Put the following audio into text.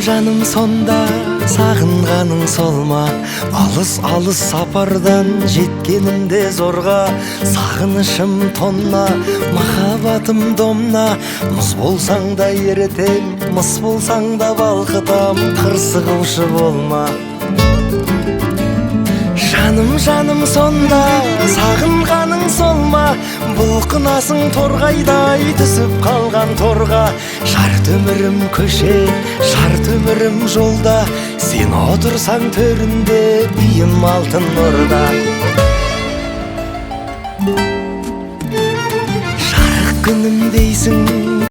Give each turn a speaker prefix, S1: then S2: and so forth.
S1: жаным сонда сағынғаның сол ма? Алыс сапардан жеткенімде зорға, сағынышым тонна, махаббатым домна. Мұз болсаң да еретем, мыс болсаң да балқытам, қырсығушы болма. Жаным сонда сағынғаның сол ма? Бұлқынасың торғайдай түсіп қалған торға. Жарты өмірім көше, жарты өмірім жолда, сен отырсаң төрінде, үйім алтын орда. Жарық күнім дейсің,